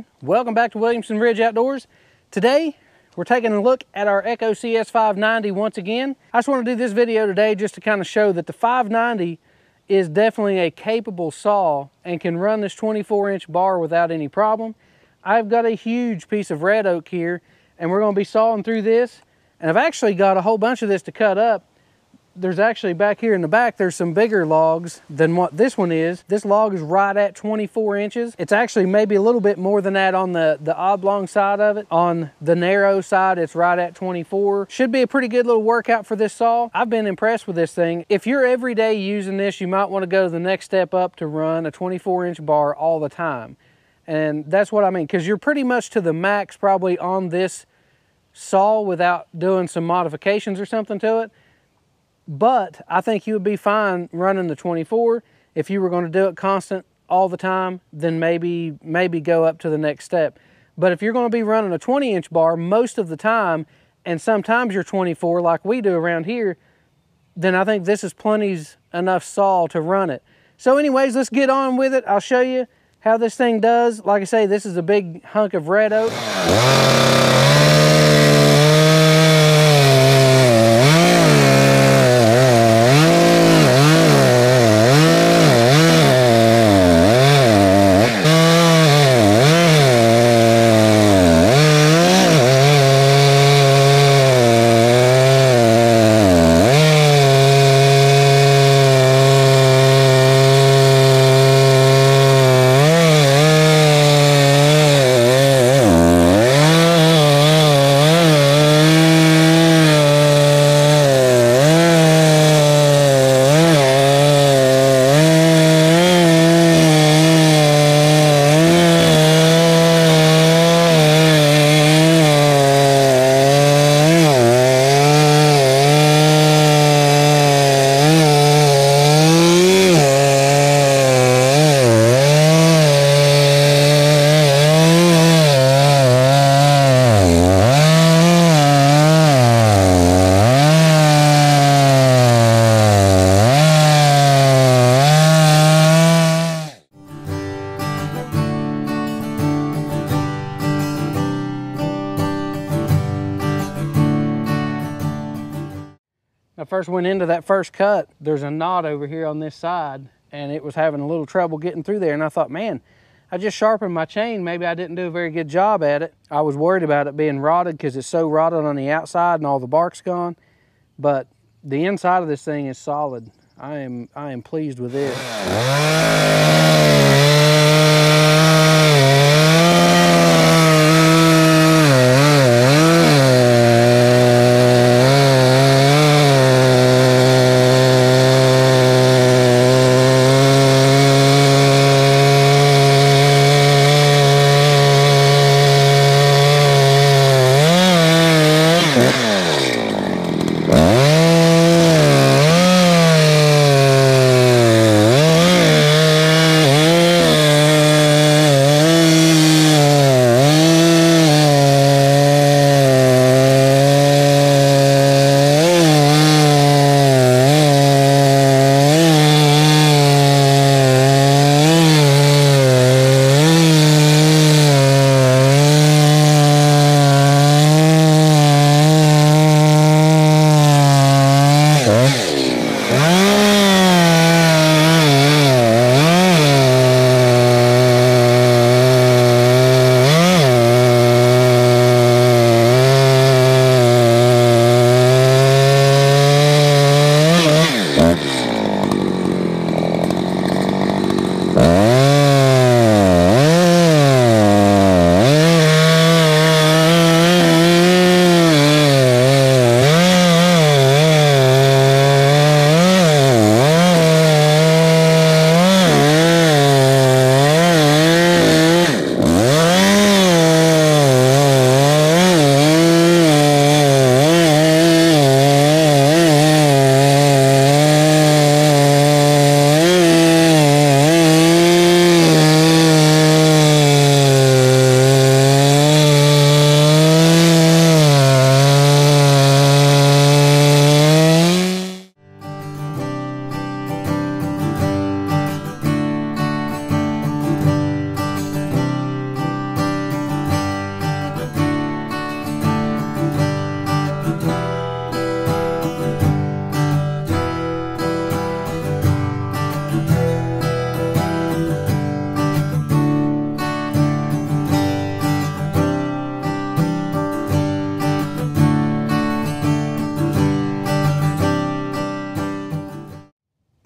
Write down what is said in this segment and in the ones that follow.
everyone, welcome back to Williamson Ridge Outdoors. Today we're taking a look at our Echo CS 590 once again. I just want to do this video today just to kind of show that the 590 is definitely a capable saw and can run this 24-inch bar without any problem. I've got a huge piece of red oak here and we're going to be sawing through this, and I've actually got a whole bunch of this to cut up. There's actually back here in the back, there's some bigger logs than what this one is. This log is right at 24 inches. It's actually maybe a little bit more than that on the oblong side of it. On the narrow side, it's right at 24. Should be a pretty good little workout for this saw. I've been impressed with this thing. If you're every day using this, you might want to go to the next step up to run a 24-inch bar all the time. And that's what I mean, because you're pretty much to the max probably on this saw without doing some modifications or something to it. But I think you would be fine running the 24. If you were going to do it constant all the time, then maybe go up to the next step. But if you're going to be running a 20-inch bar most of the time, and sometimes you're 24 like we do around here, then I think this is plenty's enough saw to run it. So anyways, let's get on with it. I'll show you how this thing does. Like I say, this is a big hunk of red oak. I first went into that first cut, there's a knot over here on this side, and it was having a little trouble getting through there. And I thought, man, I just sharpened my chain. Maybe I didn't do a very good job at it. I was worried about it being rotted because it's so rotted on the outside and all the bark's gone. But the inside of this thing is solid. I am pleased with it.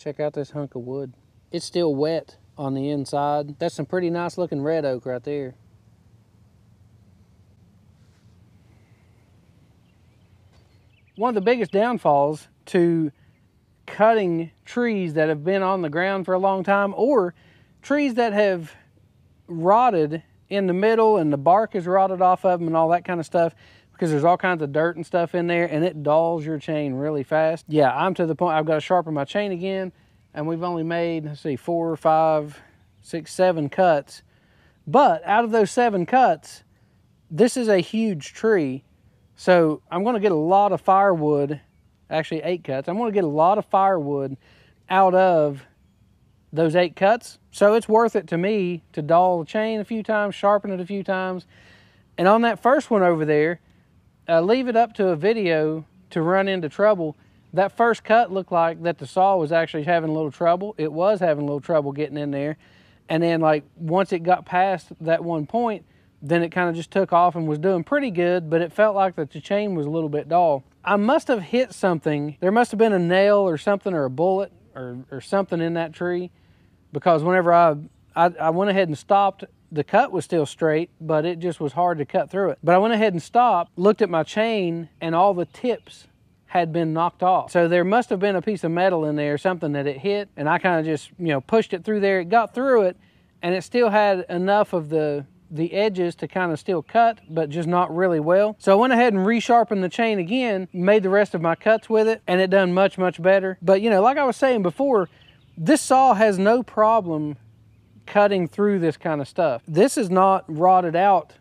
Check out this hunk of wood. It's still wet on the inside. That's some pretty nice looking red oak right there. One of the biggest downfalls to cutting trees that have been on the ground for a long time, or trees that have rotted in the middle and the bark is rotted off of them and all that kind of stuff, because there's all kinds of dirt and stuff in there and it dulls your chain really fast. Yeah, I'm to the point I've got to sharpen my chain again, and we've only made, let's see, 4, 5, 6, 7 cuts. But out of those 7 cuts, this is a huge tree. So I'm going to get a lot of firewood, actually 8 cuts. I'm going to get a lot of firewood out of those 8 cuts. So it's worth it to me to dull the chain a few times, sharpen it a few times. And on that first one over there, leave it up to a video to run into trouble. That first cut looked like that the saw was actually having a little trouble. It was having a little trouble getting in there. And then like once it got past that one point, then it kind of just took off and was doing pretty good, but it felt like that the chain was a little bit dull. I must have hit something. There must have been a nail or something, or a bullet or something in that tree, because whenever I went ahead and stopped, the cut was still straight, but it just was hard to cut through it. But I went ahead and stopped, looked at my chain, and all the tips had been knocked off. So there must have been a piece of metal in there, something that it hit, and I kind of just, you know, pushed it through there. It got through it, and it still had enough of the edges to kind of still cut, but just not really well. So I went ahead and resharpened the chain again, made the rest of my cuts with it, and it done much, much better. But you know, like I was saying before, this saw has no problem cutting through this kind of stuff. This is not rotted out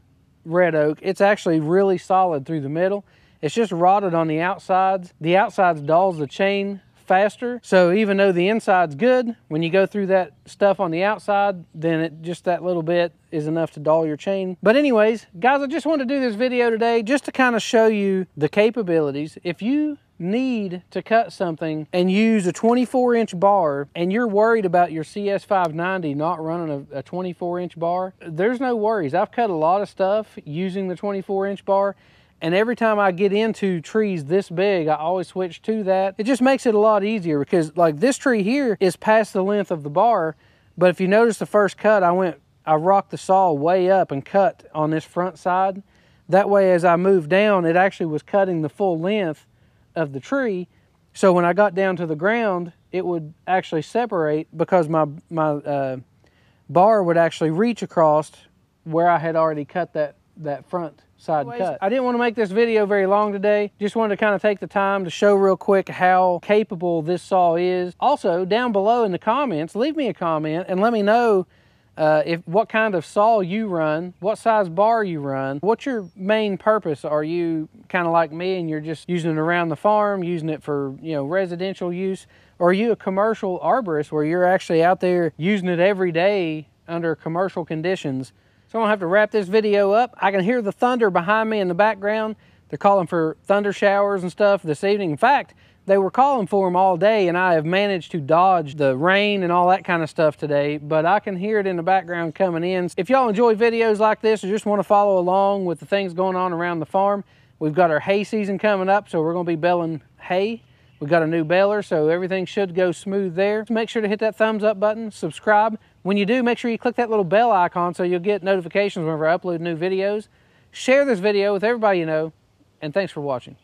red oak. It's actually really solid through the middle. It's just rotted on the outsides. The outsides dulls the chain faster. So even though the inside's good, when you go through that stuff on the outside, then it just that little bit is enough to dull your chain. But anyways, guys, I just wanted to do this video today just to kind of show you the capabilities. If you need to cut something and use a 24-inch bar and you're worried about your CS590 not running a 24-inch bar, there's no worries. I've cut a lot of stuff using the 24-inch bar, and every time I get into trees this big, I always switch to that. It just makes it a lot easier, because like this tree here is past the length of the bar, but if you notice the first cut, I rocked the saw way up and cut on this front side. That way, as I moved down, it actually was cutting the full length of the tree. So when I got down to the ground, it would actually separate, because my bar would actually reach across where I had already cut that front side cut. I didn't want to make this video very long today. Just wanted to kind of take the time to show real quick how capable this saw is. Also, down below in the comments, leave me a comment and let me know what kind of saw you run, what size bar you run, what's your main purpose. Are you kind of like me and you're just using it around the farm, using it for, you know, residential use? Or are you a commercial arborist where you're actually out there using it every day under commercial conditions? So I'm gonna have to wrap this video up. I can hear the thunder behind me in the background. They're calling for thunder showers and stuff this evening. In fact, they were calling for them all day, and I have managed to dodge the rain and all that kind of stuff today, but I can hear it in the background coming in. If y'all enjoy videos like this or just want to follow along with the things going on around the farm, we've got our hay season coming up, so we're going to be baling hay. We've got a new baler, so everything should go smooth there. Make sure to hit that thumbs up button, subscribe. When you do, make sure you click that little bell icon so you'll get notifications whenever I upload new videos. Share this video with everybody you know, and thanks for watching.